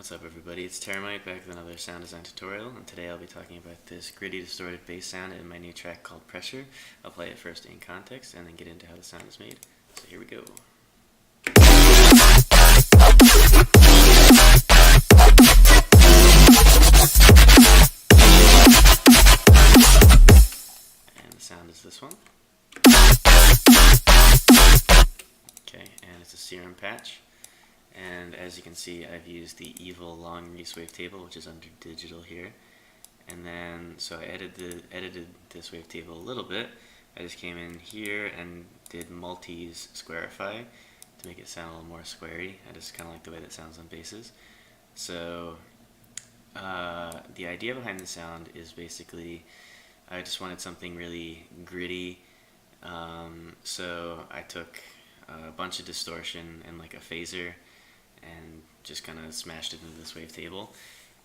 What's up everybody, it's Teramite back with another sound design tutorial, and today I'll be talking about this gritty distorted bass sound in my new track called Pressure. I'll play it first in context and then get into how the sound is made. So here we go. And the sound is this one. Okay, and it's a Serum patch. And as you can see, I've used the evil long Reese wavetable, which is under digital here. And then, so I edited this wavetable a little bit. I just came in here and did multis squarify to make it sound a little more squarey. I just kind of like the way that sounds on basses. So the idea behind the sound is basically I just wanted something really gritty. So I took a bunch of distortion and like a phaser and just kind of smashed it into this wavetable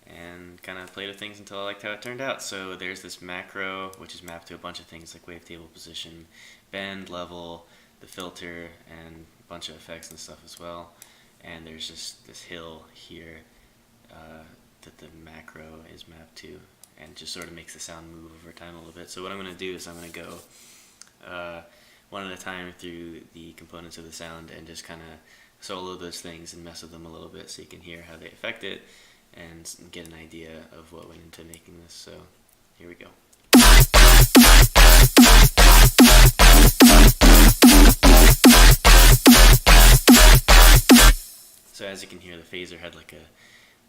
and kind of played with things until I liked how it turned out. So there's this macro which is mapped to a bunch of things like wavetable position, bend, level, the filter, and a bunch of effects and stuff as well. And there's just this hill here that the macro is mapped to, and just sort of makes the sound move over time a little bit. So what I'm going to do is I'm going to go one at a time through the components of the sound and just kind of solo those things and mess with them a little bit so you can hear how they affect it and get an idea of what went into making this. So here we go. So as you can hear, the phaser had like a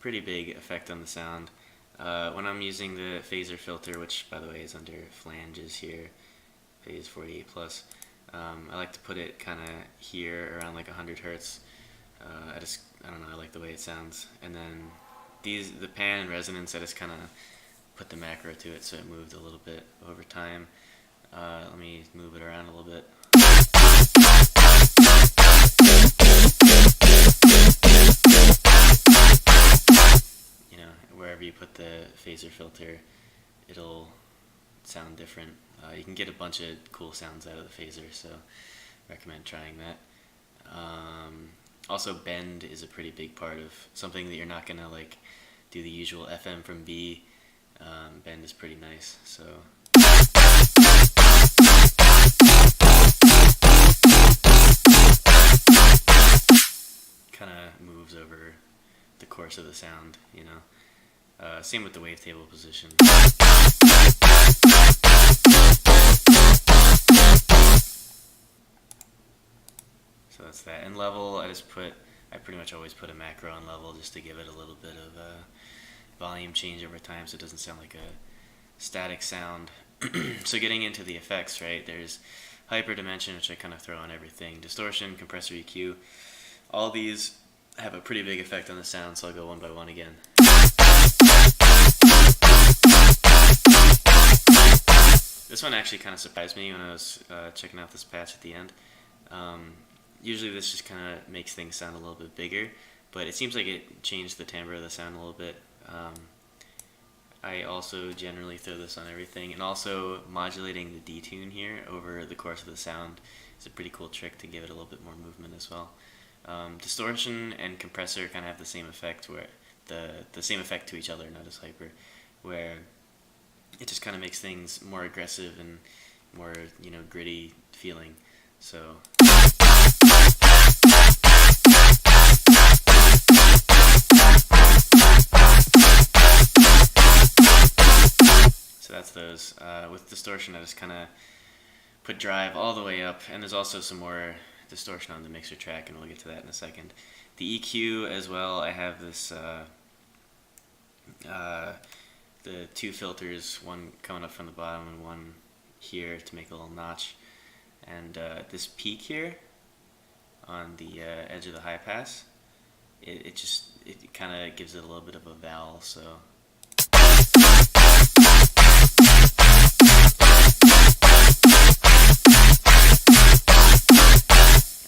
pretty big effect on the sound. When I'm using the phaser filter, which by the way is under flanges here, phase 48 plus, I like to put it kind of here around like 100 hertz. I don't know, I like the way it sounds. And then the pan and resonance, I just kind of put the macro to it so it moved a little bit over time. Let me move it around a little bit. You know, wherever you put the phaser filter, it'll sound different. You can get a bunch of cool sounds out of the phaser, so recommend trying that. Also, bend is a pretty big part of something that you're not gonna like do the usual FM from B. Bend is pretty nice, so. Kind of moves over the course of the sound, you know. Same with the wavetable position. So that's that. And level, I pretty much always put a macro on level just to give it a little bit of a volume change over time so it doesn't sound like a static sound. So getting into the effects, right, there's hyperdimension, which I kind of throw on everything, distortion, compressor, EQ. All these have a pretty big effect on the sound, so I'll go one by one again. This one actually kind of surprised me when I was checking out this patch at the end. Usually this just kind of makes things sound a little bit bigger, but it seems like it changed the timbre of the sound a little bit. I also generally throw this on everything, and also modulating the detune here over the course of the sound is a pretty cool trick to give it a little bit more movement as well. Distortion and compressor kind of have the same effect, where the same effect to each other, not as hyper, where it just kind of makes things more aggressive and more, you know, gritty feeling. So. So that's those. With distortion, I just kind of put drive all the way up, and there's also some more distortion on the mixer track, and we'll get to that in a second. The EQ as well, I have this, the two filters, one coming up from the bottom and one here to make a little notch. And this peak here on the edge of the high pass, it kind of gives it a little bit of a vowel, so.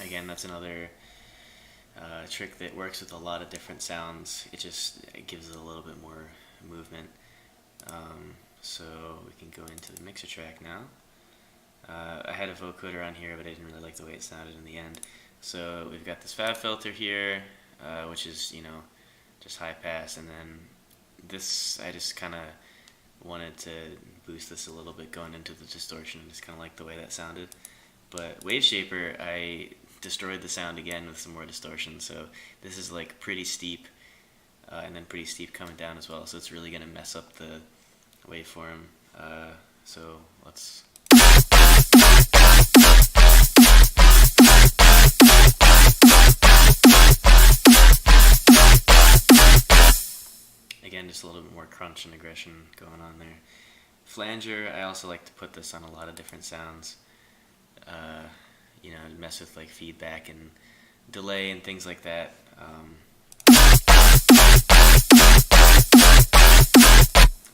Again, that's another trick that works with a lot of different sounds. It gives it a little bit more movement. So we can go into the mixer track now. I had a vocoder on here, but I didn't really like the way it sounded in the end. So we've got this fab filter here, which is, you know, just high pass, and then this I just kind of wanted to boost this a little bit going into the distortion. Just kind of like the way that sounded. But Wave Shaper, I destroyed the sound again with some more distortion. So this is like pretty steep, and then pretty steep coming down as well. So it's really gonna mess up the waveform. So let's. Again, just a little bit more crunch and aggression going on there. Flanger, I also like to put this on a lot of different sounds. You know, mess with like feedback and delay and things like that.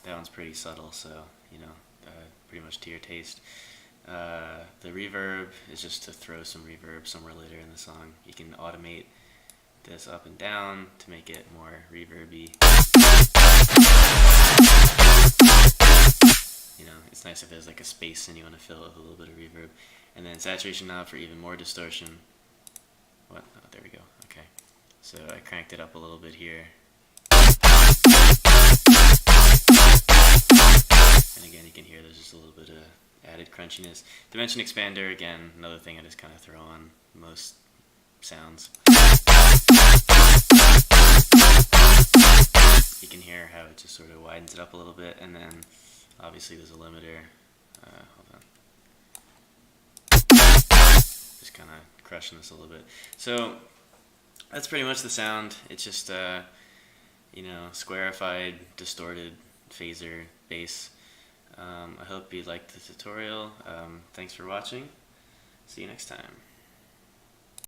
That one's pretty subtle, so you know, pretty much to your taste. The reverb is just to throw some reverb somewhere later in the song. You can automate this up and down to make it more reverby. You know, it's nice if there's like a space and you want to fill it with a little bit of reverb. And then saturation knob for even more distortion. What? Oh, there we go. Okay. So I cranked it up a little bit here. And again, you can hear there's just a little bit of added crunchiness. Dimension expander, again, another thing I just kind of throw on most sounds. You can hear how it just sort of widens it up a little bit, and then obviously there's a limiter. Hold on. Just kind of crushing this a little bit. So that's pretty much the sound. It's just you know, squarified, distorted phaser bass. I hope you liked the tutorial. Thanks for watching. See you next time.